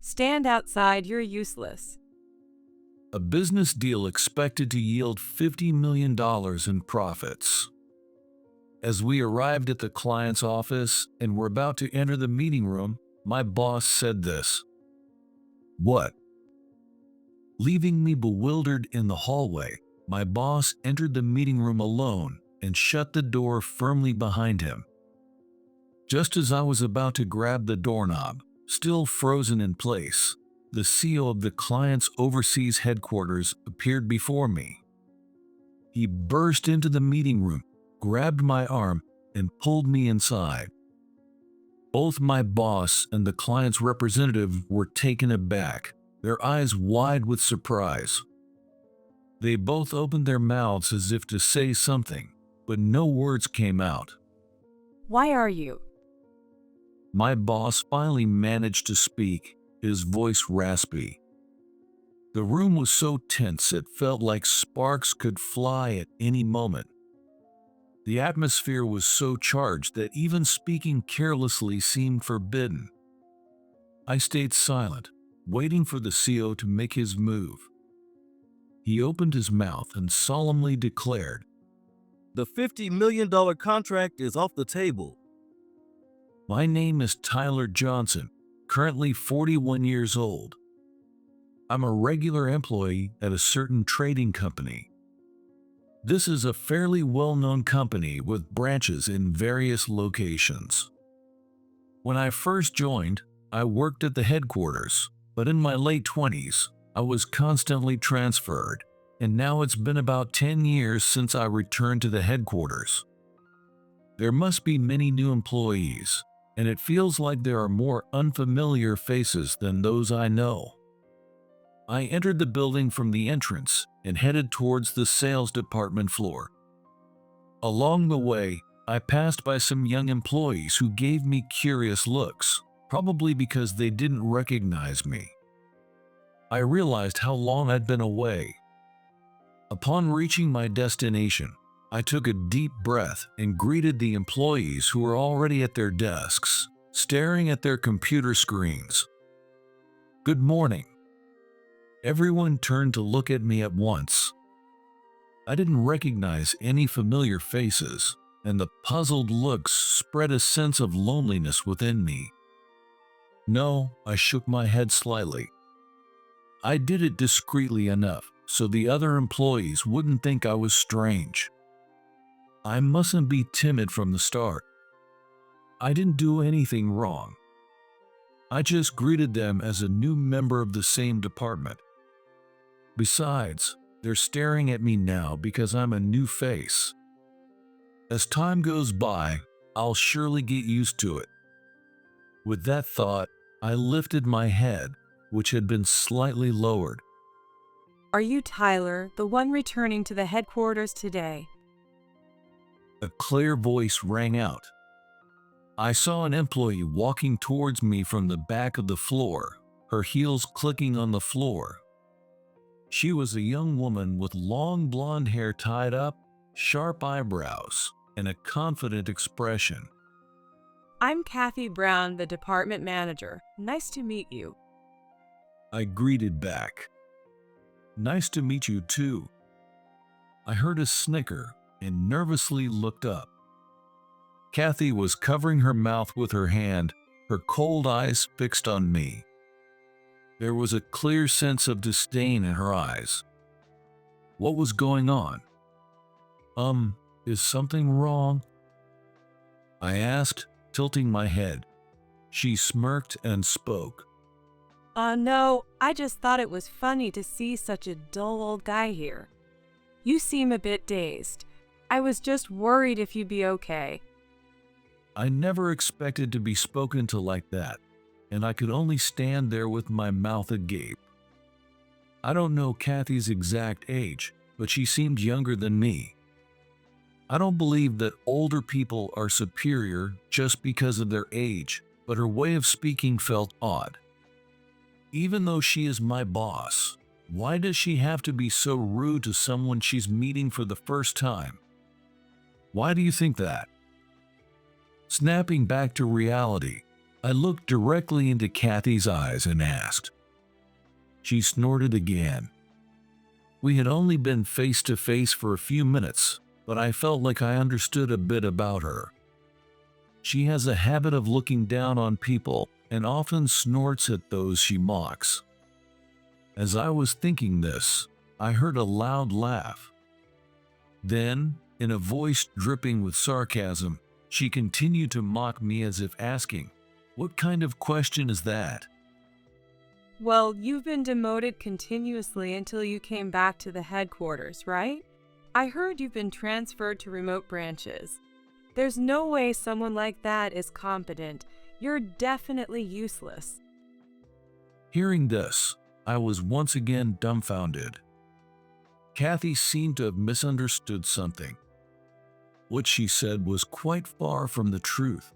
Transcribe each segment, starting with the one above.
Stand outside, you're useless. A business deal expected to yield $50 million in profits. As we arrived at the client's office and were about to enter the meeting room, my boss said this. "What?" Leaving me bewildered in the hallway, my boss entered the meeting room alone and shut the door firmly behind him. Just as I was about to grab the doorknob, still frozen in place, the CEO of the client's overseas headquarters appeared before me. He burst into the meeting room, grabbed my arm, and pulled me inside. Both my boss and the client's representative were taken aback, their eyes wide with surprise. They both opened their mouths as if to say something, but no words came out. Why are you? My boss finally managed to speak, his voice raspy. The room was so tense it felt like sparks could fly at any moment. The atmosphere was so charged that even speaking carelessly seemed forbidden. I stayed silent, waiting for the CEO to make his move. He opened his mouth and solemnly declared, "The $50 million contract is off the table." "My name is Tyler Johnson, currently 41 years old. I'm a regular employee at a certain trading company. This is a fairly well-known company with branches in various locations. When I first joined, I worked at the headquarters, but in my late 20s, I was constantly transferred, and now it's been about 10 years since I returned to the headquarters. There must be many new employees, and it feels like there are more unfamiliar faces than those I know." I entered the building from the entrance and headed towards the sales department floor. Along the way, I passed by some young employees who gave me curious looks, probably because they didn't recognize me. I realized how long I'd been away. Upon reaching my destination, I took a deep breath and greeted the employees who were already at their desks, staring at their computer screens. "Good morning." Everyone turned to look at me at once. I didn't recognize any familiar faces, and the puzzled looks spread a sense of loneliness within me. "No," I shook my head slightly. I did it discreetly enough so the other employees wouldn't think I was strange. I mustn't be timid from the start. I didn't do anything wrong. I just greeted them as a new member of the same department. Besides, they're staring at me now because I'm a new face. As time goes by, I'll surely get used to it. With that thought, I lifted my head, which had been slightly lowered. Are you Tyler, the one returning to the headquarters today? A clear voice rang out. I saw an employee walking towards me from the back of the floor, her heels clicking on the floor. She was a young woman with long blonde hair tied up, sharp eyebrows, and a confident expression. I'm Kathy Brown, the department manager. Nice to meet you. I greeted back. "Nice to meet you too." I heard a snicker and nervously looked up. Kathy was covering her mouth with her hand, her cold eyes fixed on me. There was a clear sense of disdain in her eyes. What was going on? Is something wrong?" I asked, tilting my head. She smirked and spoke. No, I just thought it was funny to see such a dull old guy here. You seem a bit dazed. I was just worried if you'd be okay. I never expected to be spoken to like that, and I could only stand there with my mouth agape. I don't know Kathy's exact age, but she seemed younger than me. I don't believe that older people are superior just because of their age, but her way of speaking felt odd. Even though she is my boss, why does she have to be so rude to someone she's meeting for the first time? Why do you think that? Snapping back to reality, I looked directly into Kathy's eyes and asked. She snorted again. We had only been face to face for a few minutes, but I felt like I understood a bit about her. She has a habit of looking down on people and often snorts at those she mocks. As I was thinking this, I heard a loud laugh. Then, in a voice dripping with sarcasm, she continued to mock me as if asking, "What kind of question is that?" Well, you've been demoted continuously until you came back to the headquarters, right? I heard you've been transferred to remote branches. There's no way someone like that is competent. You're definitely useless. Hearing this, I was once again dumbfounded. Kathy seemed to have misunderstood something. What she said was quite far from the truth.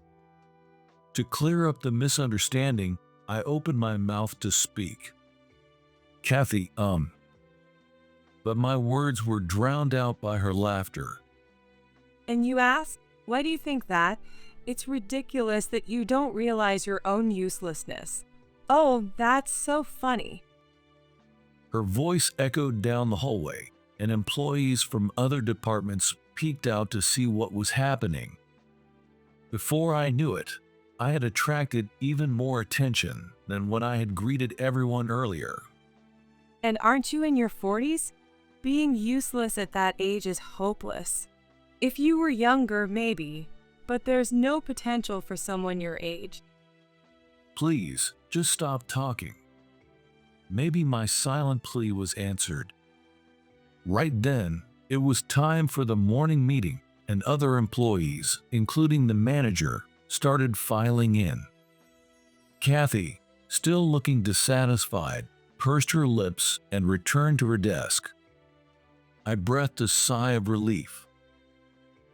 To clear up the misunderstanding, I opened my mouth to speak. Kathy, But my words were drowned out by her laughter. And you ask, why do you think that? It's ridiculous that you don't realize your own uselessness. Oh, that's so funny. Her voice echoed down the hallway, and employees from other departments peeked out to see what was happening. Before I knew it, I had attracted even more attention than when I had greeted everyone earlier. And aren't you in your 40s? Being useless at that age is hopeless. If you were younger, maybe, but there's no potential for someone your age. Please, just stop talking. Maybe my silent plea was answered. Right then, it was time for the morning meeting, and other employees, including the manager, started filing in. Kathy, still looking dissatisfied, pursed her lips and returned to her desk. I breathed a sigh of relief.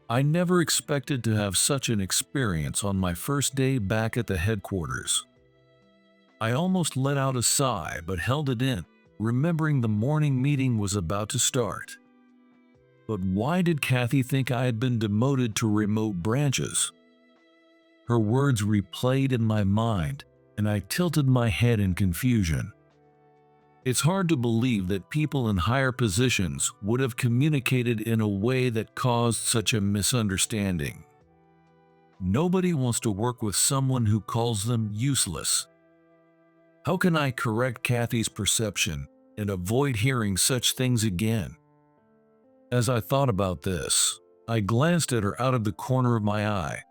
I never expected to have such an experience on my first day back at the headquarters. I almost let out a sigh but held it in, remembering the morning meeting was about to start. But why did Kathy think I had been demoted to remote branches? Her words replayed in my mind, and I tilted my head in confusion. It's hard to believe that people in higher positions would have communicated in a way that caused such a misunderstanding. Nobody wants to work with someone who calls them useless. How can I correct Kathy's perception and avoid hearing such things again? As I thought about this, I glanced at her out of the corner of my eye.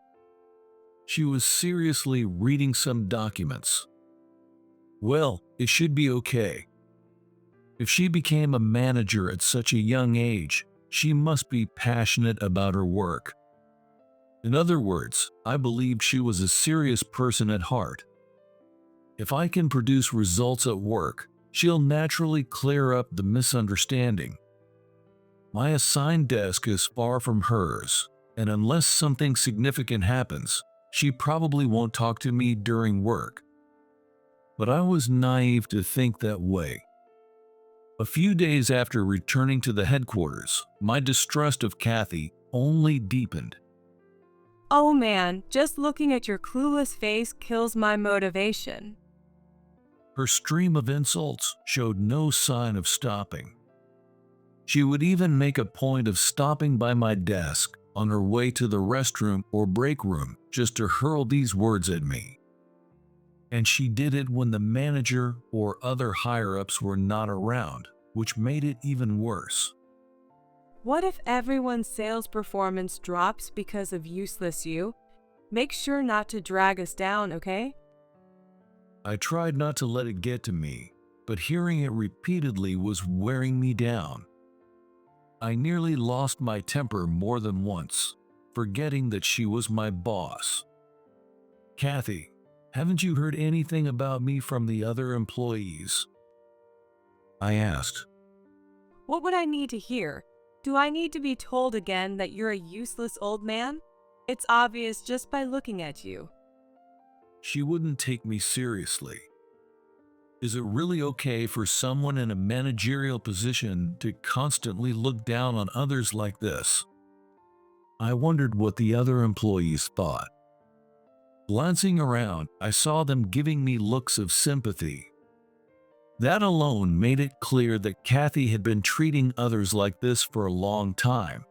She was seriously reading some documents. Well, it should be okay. If she became a manager at such a young age, she must be passionate about her work. In other words, I believe she was a serious person at heart. If I can produce results at work, she'll naturally clear up the misunderstanding. My assigned desk is far from hers, and unless something significant happens, she probably won't talk to me during work. But I was naive to think that way. A few days after returning to the headquarters, my distrust of Kathy only deepened. Oh man, just looking at your clueless face kills my motivation. Her stream of insults showed no sign of stopping. She would even make a point of stopping by my desk on her way to the restroom or break room just to hurl these words at me. And she did it when the manager or other higher-ups were not around, which made it even worse. What if everyone's sales performance drops because of useless you? Make sure not to drag us down, okay? I tried not to let it get to me, but hearing it repeatedly was wearing me down. I nearly lost my temper more than once, forgetting that she was my boss. Kathy, haven't you heard anything about me from the other employees? I asked. What would I need to hear? Do I need to be told again that you're a useless old man? It's obvious just by looking at you. She wouldn't take me seriously. Is it really okay for someone in a managerial position to constantly look down on others like this? I wondered what the other employees thought. Glancing around, I saw them giving me looks of sympathy. That alone made it clear that Kathy had been treating others like this for a long time.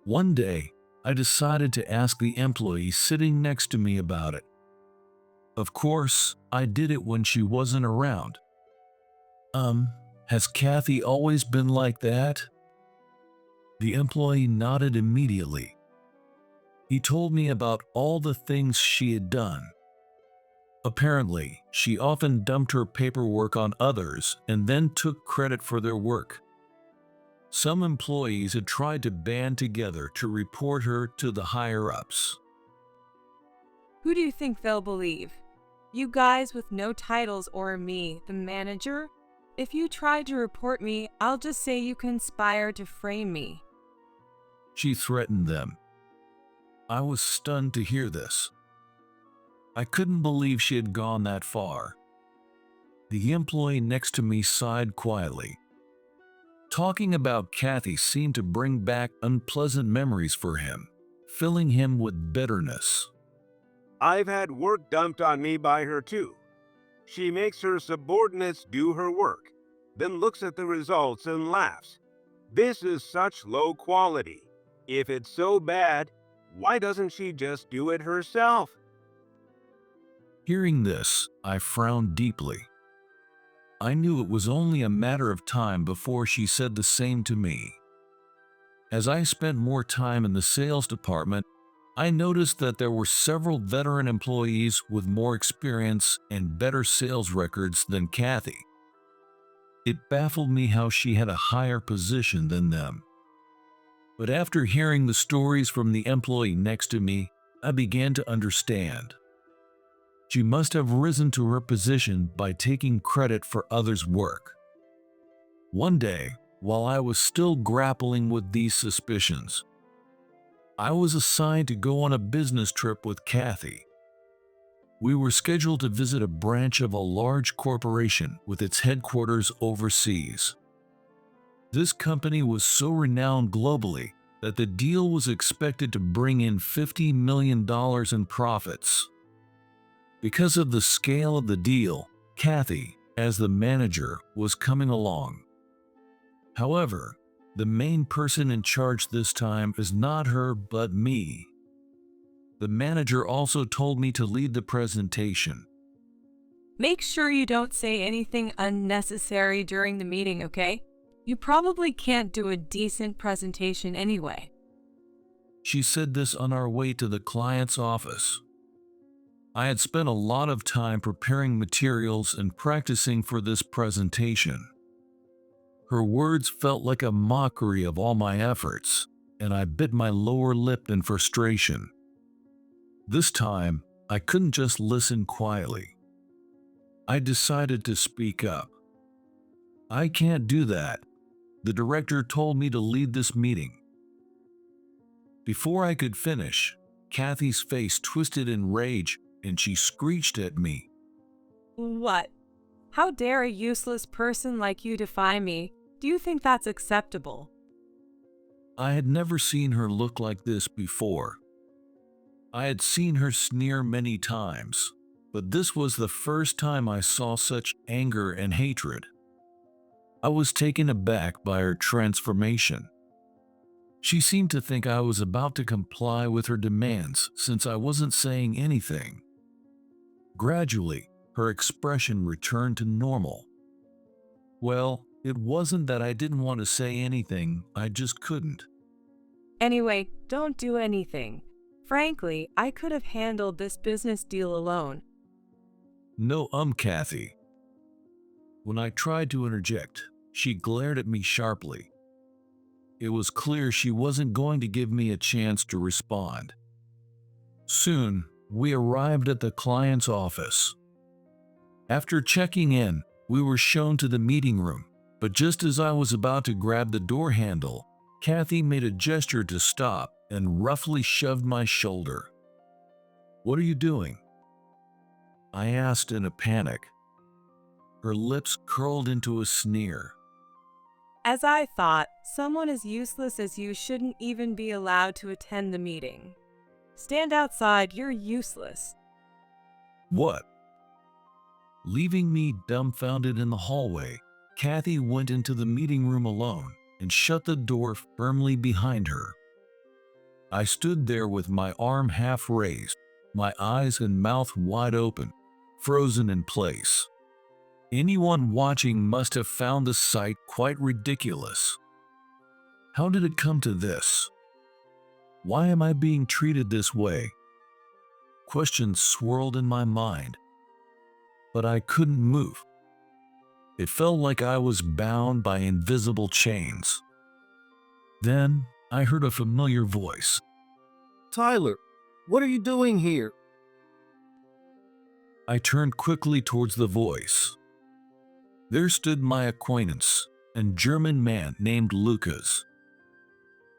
One day, I decided to ask the employee sitting next to me about it. Of course, I did it when she wasn't around. Has Kathy always been like that? The employee nodded immediately. He told me about all the things she had done. Apparently, she often dumped her paperwork on others and then took credit for their work. Some employees had tried to band together to report her to the higher-ups. Who do you think they'll believe? You guys with no titles or me, the manager? If you try to report me, I'll just say you conspired to frame me. She threatened them. I was stunned to hear this. I couldn't believe she had gone that far. The employee next to me sighed quietly. Talking about Kathy seemed to bring back unpleasant memories for him, filling him with bitterness. I've had work dumped on me by her too. She makes her subordinates do her work, then looks at the results and laughs. This is such low quality. If it's so bad, why doesn't she just do it herself? Hearing this, I frowned deeply. I knew it was only a matter of time before she said the same to me. As I spent more time in the sales department, I noticed that there were several veteran employees with more experience and better sales records than Kathy. It baffled me how she had a higher position than them. But after hearing the stories from the employee next to me, I began to understand. She must have risen to her position by taking credit for others' work. One day, while I was still grappling with these suspicions, I was assigned to go on a business trip with Kathy. We were scheduled to visit a branch of a large corporation with its headquarters overseas. This company was so renowned globally that the deal was expected to bring in $50 million in profits. Because of the scale of the deal, Kathy, as the manager, was coming along. However, the main person in charge this time is not her but me. The manager also told me to lead the presentation. Make sure you don't say anything unnecessary during the meeting, okay? You probably can't do a decent presentation anyway. She said this on our way to the client's office. I had spent a lot of time preparing materials and practicing for this presentation. Her words felt like a mockery of all my efforts, and I bit my lower lip in frustration. This time, I couldn't just listen quietly. I decided to speak up. I can't do that. The director told me to lead this meeting. Before I could finish, Kathy's face twisted in rage and she screeched at me. What? How dare a useless person like you defy me? Do you think that's acceptable? I had never seen her look like this before. I had seen her sneer many times, but this was the first time I saw such anger and hatred. I was taken aback by her transformation. She seemed to think I was about to comply with her demands since I wasn't saying anything. Gradually, her expression returned to normal. Well, it wasn't that I didn't want to say anything, I just couldn't. Anyway, don't do anything. Frankly, I could have handled this business deal alone. No, Kathy. When I tried to interject, she glared at me sharply. It was clear she wasn't going to give me a chance to respond. Soon, we arrived at the client's office. After checking in, we were shown to the meeting room, but just as I was about to grab the door handle, Kathy made a gesture to stop and roughly shoved my shoulder. "What are you doing?" I asked in a panic. Her lips curled into a sneer. As I thought, someone as useless as you shouldn't even be allowed to attend the meeting. Stand outside, you're useless. What? Leaving me dumbfounded in the hallway, Kathy went into the meeting room alone and shut the door firmly behind her. I stood there with my arm half raised, my eyes and mouth wide open, frozen in place. Anyone watching must have found the sight quite ridiculous. How did it come to this? Why am I being treated this way? Questions swirled in my mind, but I couldn't move. It felt like I was bound by invisible chains. Then I heard a familiar voice. Tyler, what are you doing here? I turned quickly towards the voice. There stood my acquaintance, a German man named Lucas.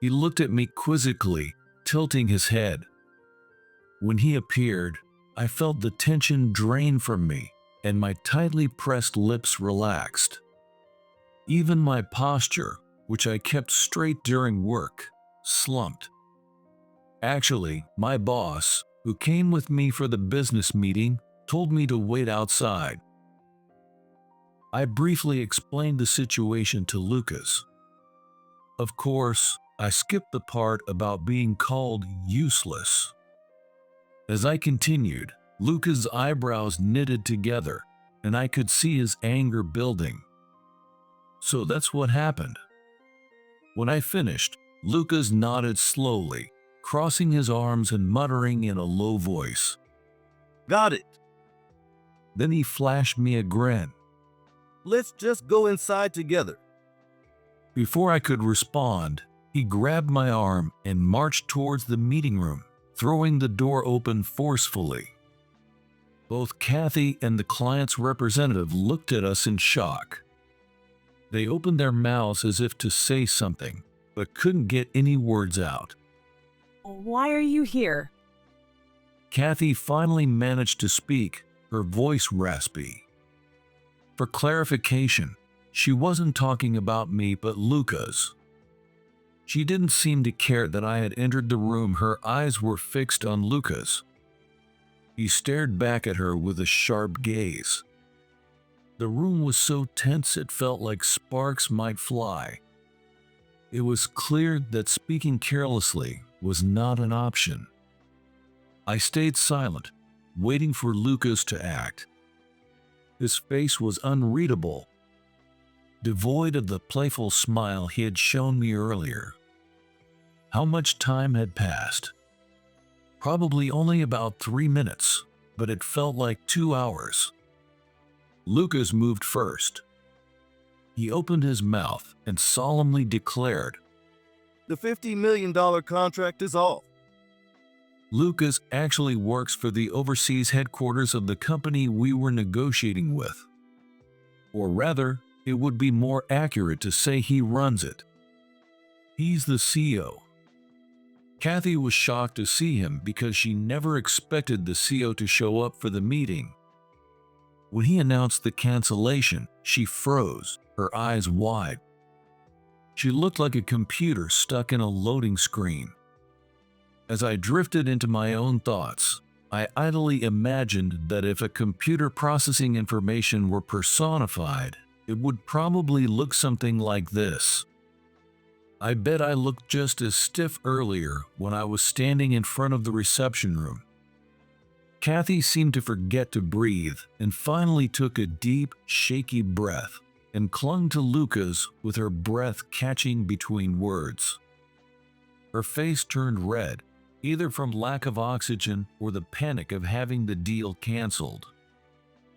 He looked at me quizzically, tilting his head. When he appeared, I felt the tension drain from me, and my tightly pressed lips relaxed. Even my posture, which I kept straight during work, slumped. Actually, my boss, who came with me for the business meeting, told me to wait outside. I briefly explained the situation to Lucas. Of course, I skipped the part about being called useless. As I continued, Lucas' eyebrows knitted together, and I could see his anger building. So that's what happened. When I finished, Lucas nodded slowly, crossing his arms and muttering in a low voice. Got it. Then he flashed me a grin. Let's just go inside together. Before I could respond, he grabbed my arm and marched towards the meeting room, throwing the door open forcefully. Both Kathy and the client's representative looked at us in shock. They opened their mouths as if to say something, but couldn't get any words out. Why are you here? Kathy finally managed to speak, her voice raspy. For clarification, she wasn't talking about me but Lucas. She didn't seem to care that I had entered the room. Her eyes were fixed on Lucas. He stared back at her with a sharp gaze. The room was so tense it felt like sparks might fly. It was clear that speaking carelessly was not an option. I stayed silent, waiting for Lucas to act. His face was unreadable, devoid of the playful smile he had shown me earlier. How much time had passed? Probably only about 3 minutes, but it felt like 2 hours. Lucas moved first. He opened his mouth and solemnly declared, The $50 million contract is off. Lucas actually works for the overseas headquarters of the company we were negotiating with. Or rather, it would be more accurate to say he runs it. He's the CEO. Kathy was shocked to see him because she never expected the CEO to show up for the meeting. When he announced the cancellation, she froze, her eyes wide. She looked like a computer stuck in a loading screen. As I drifted into my own thoughts, I idly imagined that if a computer processing information were personified, it would probably look something like this. I bet I looked just as stiff earlier when I was standing in front of the reception room. Kathy seemed to forget to breathe and finally took a deep, shaky breath and clung to Lucas with her breath catching between words. Her face turned red, either from lack of oxygen or the panic of having the deal canceled.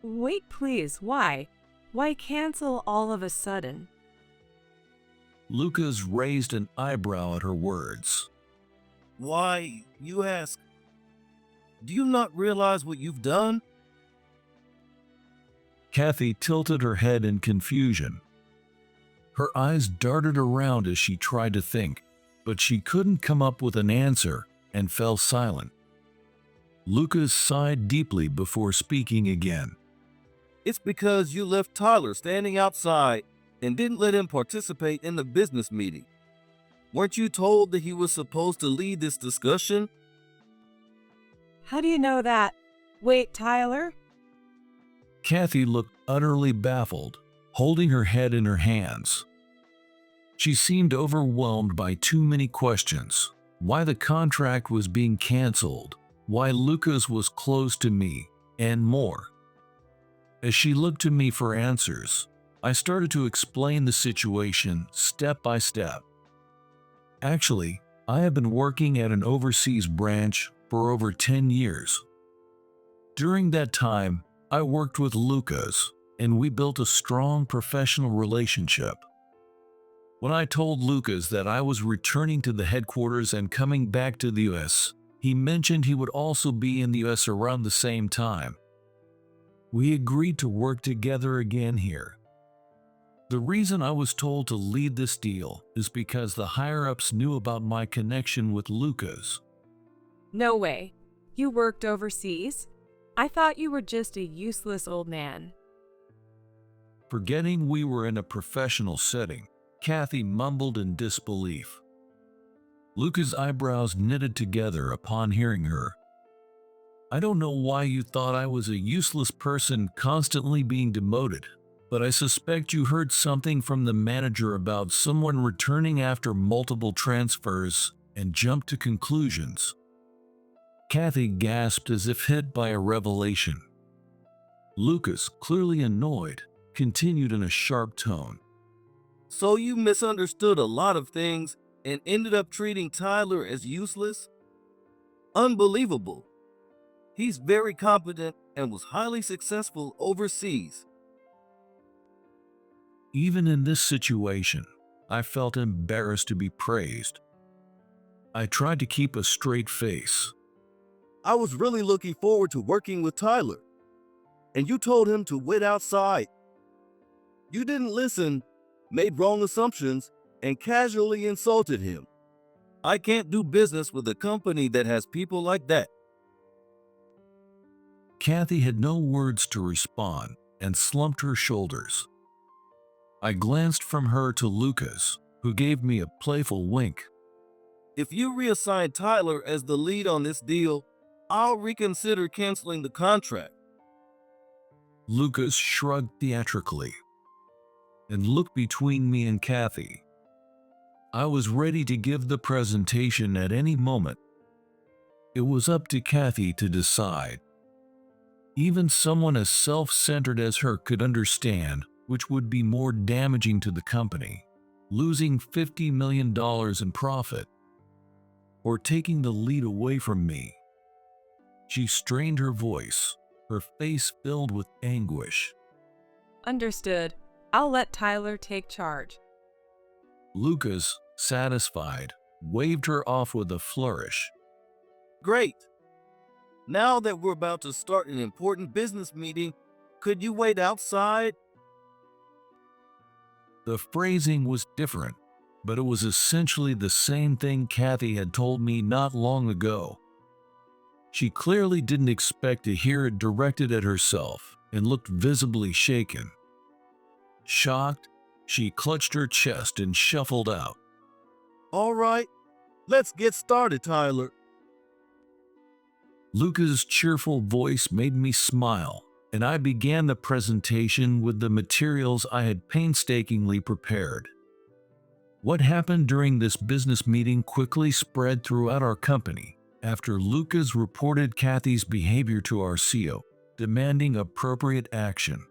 Wait, please, why? Why cancel all of a sudden? Lucas raised an eyebrow at her words. Why, you ask? Do you not realize what you've done? Kathy tilted her head in confusion. Her eyes darted around as she tried to think, but she couldn't come up with an answer and fell silent. Lucas sighed deeply before speaking again. It's because you left Tyler standing outside and didn't let him participate in the business meeting. Weren't you told that he was supposed to lead this discussion? How do you know that? Wait, Tyler? Kathy looked utterly baffled, holding her head in her hands. She seemed overwhelmed by too many questions. Why the contract was being canceled, why Lucas was close to me, and more. As she looked to me for answers, I started to explain the situation step by step. Actually, I have been working at an overseas branch for over 10 years. During that time, I worked with Lucas, and we built a strong professional relationship. When I told Lucas that I was returning to the headquarters and coming back to the US, he mentioned he would also be in the US around the same time. We agreed to work together again here. The reason I was told to lead this deal is because the higher-ups knew about my connection with Lucas. No way. You worked overseas? I thought you were just a useless old man. Forgetting we were in a professional setting, Kathy mumbled in disbelief. Lucas' eyebrows knitted together upon hearing her. I don't know why you thought I was a useless person constantly being demoted, but I suspect you heard something from the manager about someone returning after multiple transfers and jumped to conclusions. Kathy gasped as if hit by a revelation. Lucas, clearly annoyed, continued in a sharp tone. So you misunderstood a lot of things and ended up treating Tyler as useless? Unbelievable. He's very competent and was highly successful overseas. Even in this situation, I felt embarrassed to be praised. I tried to keep a straight face. I was really looking forward to working with Tyler, and you told him to wait outside. You didn't listen, made wrong assumptions, and casually insulted him. I can't do business with a company that has people like that. Kathy had no words to respond and slumped her shoulders. I glanced from her to Lucas, who gave me a playful wink. If you reassign Tyler as the lead on this deal, I'll reconsider canceling the contract. Lucas shrugged theatrically and looked between me and Kathy. I was ready to give the presentation at any moment. It was up to Kathy to decide. Even someone as self-centered as her could understand which would be more damaging to the company, losing $50 million in profit, or taking the lead away from me. She strained her voice, her face filled with anguish. Understood. I'll let Tyler take charge. Lucas, satisfied, waved her off with a flourish. Great. Now that we're about to start an important business meeting, could you wait outside? The phrasing was different, but it was essentially the same thing Kathy had told me not long ago. She clearly didn't expect to hear it directed at herself and looked visibly shaken. Shocked, she clutched her chest and shuffled out. All right, let's get started, Tyler. Lucas' cheerful voice made me smile, and I began the presentation with the materials I had painstakingly prepared. What happened during this business meeting quickly spread throughout our company after Lucas reported Kathy's behavior to our CEO, demanding appropriate action.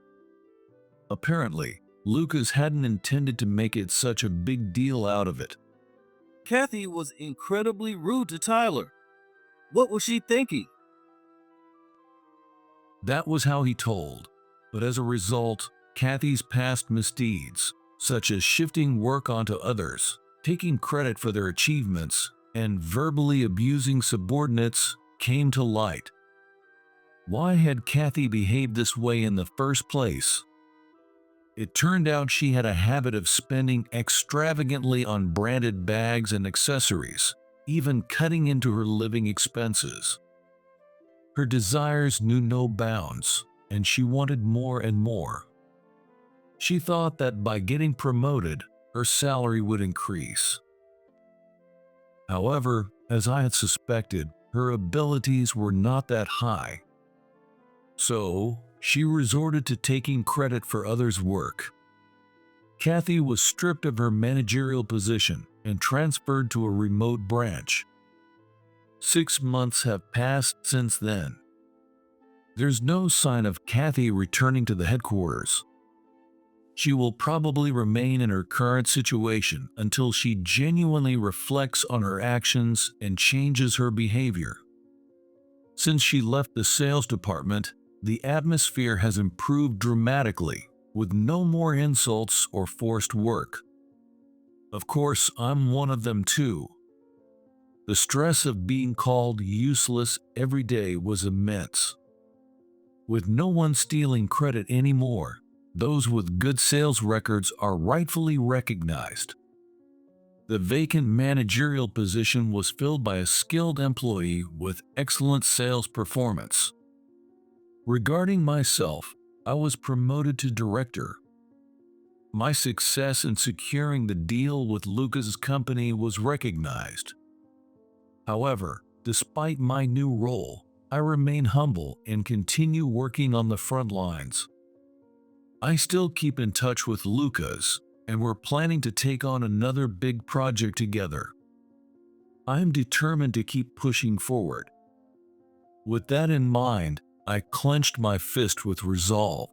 Apparently, Lucas hadn't intended to make it such a big deal out of it. Kathy was incredibly rude to Tyler. What was she thinking? That was how he told, but as a result, Kathy's past misdeeds, such as shifting work onto others, taking credit for their achievements, and verbally abusing subordinates, came to light. Why had Kathy behaved this way in the first place? It turned out she had a habit of spending extravagantly on branded bags and accessories, even cutting into her living expenses. Her desires knew no bounds, and she wanted more and more. She thought that by getting promoted, her salary would increase. However, as I had suspected, her abilities were not that high. So, she resorted to taking credit for others' work. Kathy was stripped of her managerial position and transferred to a remote branch. 6 months have passed since then. There's no sign of Kathy returning to the headquarters. She will probably remain in her current situation until she genuinely reflects on her actions and changes her behavior. Since she left the sales department, the atmosphere has improved dramatically, with no more insults or forced work. Of course, I'm one of them too. The stress of being called useless every day was immense. With no one stealing credit anymore, those with good sales records are rightfully recognized. The vacant managerial position was filled by a skilled employee with excellent sales performance. Regarding myself, I was promoted to director. My success in securing the deal with Lucas's company was recognized. However, despite my new role, I remain humble and continue working on the front lines. I still keep in touch with Lucas, and we're planning to take on another big project together. I'm determined to keep pushing forward. With that in mind, I clenched my fist with resolve.